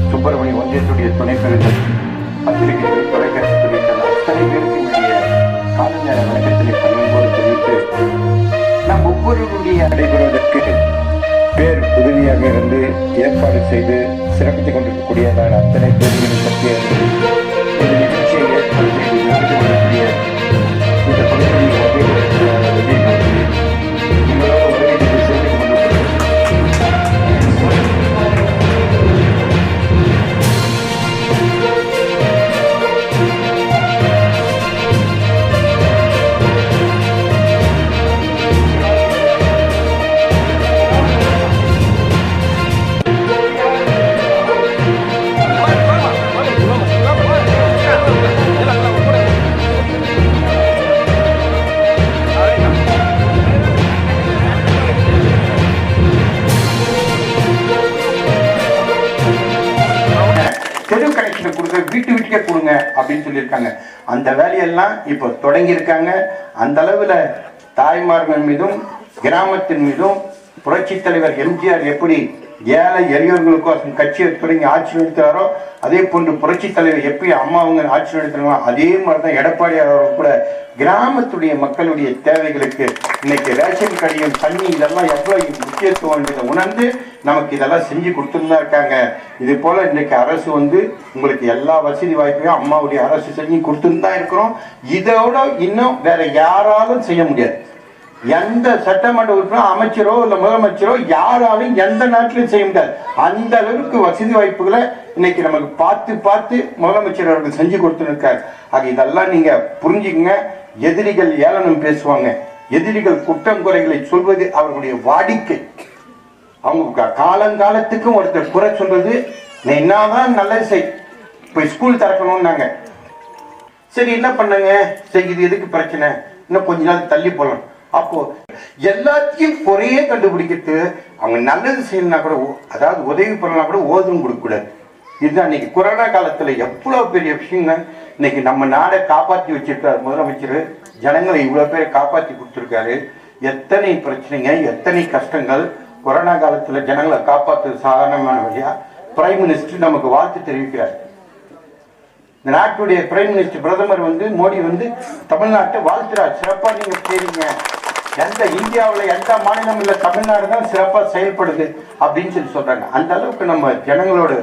சுப்பிரமணிய ஒன்றியத்துடைய துணைப்பெருந்தர் பத்திரிகை தொலைக்காட்சி துறைகள் அத்தனை பேருக்கு என்னுடைய கால நேர வணக்கத்தினை பகிர்ந்தோடு தெரிவித்து நாம் ஒவ்வொருவருடைய நடைபெறுவதற்கு பேர் உதவியாக இருந்து ஏற்பாடு செய்து சிறப்பித்துக் கொண்டிருக்கக்கூடியதான அத்தனை பேர்களின் பற்றிய இந்த நிகழ்ச்சியை ஏற்பாடு செய்து நடந்து கொள்ளக்கூடிய இந்த பகுதியில் தெரு கனெக்ஷன் கொடுங்க, வீட்டு வீட்டுக்கே கொடுங்க அப்படின்னு சொல்லியிருக்காங்க. அந்த வேலையெல்லாம் இப்போ தொடங்கி இருக்காங்க. அந்த அளவுல தாய்மார்கள் மீதும் கிராமத்தின் மீதும் புரட்சி தலைவர் எம்ஜிஆர் எப்படி ஏழை எளியவர்களுக்கும் கட்சியை தொடங்கி ஆட்சி நடத்துகிறாரோ அதே போன்று புரட்சி தலைவர் எப்படி அம்மா அவங்க ஆட்சி நடத்துறாங்களோ அதே மாதிரிதான் எடப்பாடியார் அவர்கள் கூட கிராமத்துடைய மக்களுடைய தேவைகளுக்கு இன்னைக்கு ரேஷன் கடையும் தண்ணி இதெல்லாம் எவ்வளவு முக்கியத்துவம் உணர்ந்து நமக்கு இதெல்லாம் செஞ்சு கொடுத்துருந்தா இருக்காங்க. இது போல இன்னைக்கு அரசு உங்களுக்கு எல்லா வசதி வாய்ப்பையும் அம்மாவுடைய அரசு செஞ்சு கொடுத்துருந்தா இருக்கிறோம். இதோட இன்னும் வேற யாராலும் செய்ய முடியாது. எந்த சட்டமன்ற உறுப்பினர் அமைச்சரோ இல்ல முதலமைச்சரோ யாராலும் எந்த நாட்டிலும் செய்ய முடியாது. அந்த அளவுக்கு வசதி வாய்ப்புகளை இன்னைக்கு நமக்கு பார்த்து பார்த்து முதலமைச்சர் அவர்கள் செஞ்சு கொடுத்துருக்காரு. ஆக இதெல்லாம் நீங்க புரிஞ்சுக்கங்க. எதிரிகள் ஏளனம் பேசுவாங்க, எதிரிகள் குற்றம் குறைகளை சொல்வது அவர்களுடைய வாடிக்கை. அவங்க காலங்காலத்துக்கும் ஒருத்தர் குறை சொல்றது என்னதான் நல்லது செய். இப்ப ஸ்கூல் திறக்கணும்னாங்க, சரி என்ன பண்ணாங்க, சரி இது எதுக்கு பிரச்சனை, இன்னும் கொஞ்ச நாள் தள்ளி போலாம். அப்போ எல்லாத்தையும் குறையே கண்டுபிடிக்கிறது அவங்க நல்லது செய்யணும்னா கூட, அதாவது உதவி பண்ணலாம் கூட ஓதும் கொடுக்க கூடாது. இதுதான் இன்னைக்கு கொரோனா காலத்துல எவ்வளவு பெரிய விஷயங்க. இன்னைக்கு நம்ம நாடை காப்பாற்றி வச்சிருக்காரு முதலமைச்சர். ஜனங்களை இவ்வளவு பேரை காப்பாற்றி கொடுத்திருக்காரு. எத்தனை பிரச்சனைங்க, எத்தனை கஷ்டங்கள். கொரோனா காலத்துல ஜனங்களை காப்பாற்றுறது சாதாரணமான வழியா பிரைம் மினிஸ்டர் நமக்கு வாழ்த்து தெரிவிக்கிறார். இந்த நாட்டுடைய பிரைம் மினிஸ்டர் பிரதமர் மோடி தமிழ்நாட்டை வாழ்த்துறார். சிறப்பா நீங்க செய்றீங்க, எந்த இந்தியாவில் எந்த மாநிலம் இல்ல தமிழ்நாடு தான் சிறப்பா செயல்படுது அப்படின்னு சொல்லி சொல்றாங்க. அந்த அளவுக்கு நம்ம ஜனங்களோட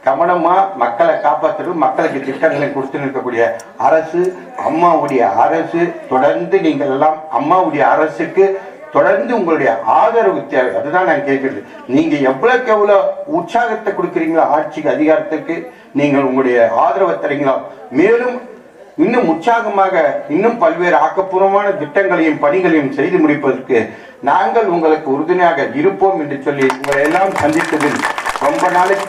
கவனமா மக்களை காப்பாற்றுறது, மக்களுக்கு திட்டங்களை கொடுத்து இருக்கக்கூடிய அரசு அம்மாவுடைய அரசு. தொடர்ந்து நீங்கள் எல்லாம் அம்மாவுடைய அரசுக்கு தொடர்ந்து உங்களுடைய ஆதரவு தேவை. அதுதான் நான் கேட்கிறது. நீங்க எவ்வளவுக்கு எவ்வளவு உற்சாகத்தை கொடுக்குறீங்களோ ஆட்சிக்கு அதிகாரத்துக்கு, நீங்கள் உங்களுடைய ஆதரவை தரீங்களோ மேலும் இன்னும் உற்சாகமாக இன்னும் பல்வேறு ஆக்கப்பூர்வமான திட்டங்களையும் பணிகளையும் செய்து முடிப்பதற்கு நாங்கள் உங்களுக்கு உறுதுணையாக இருப்போம் என்று சொல்லி உங்களை எல்லாம் சந்தித்ததில் ரொம்ப நாளைக்கு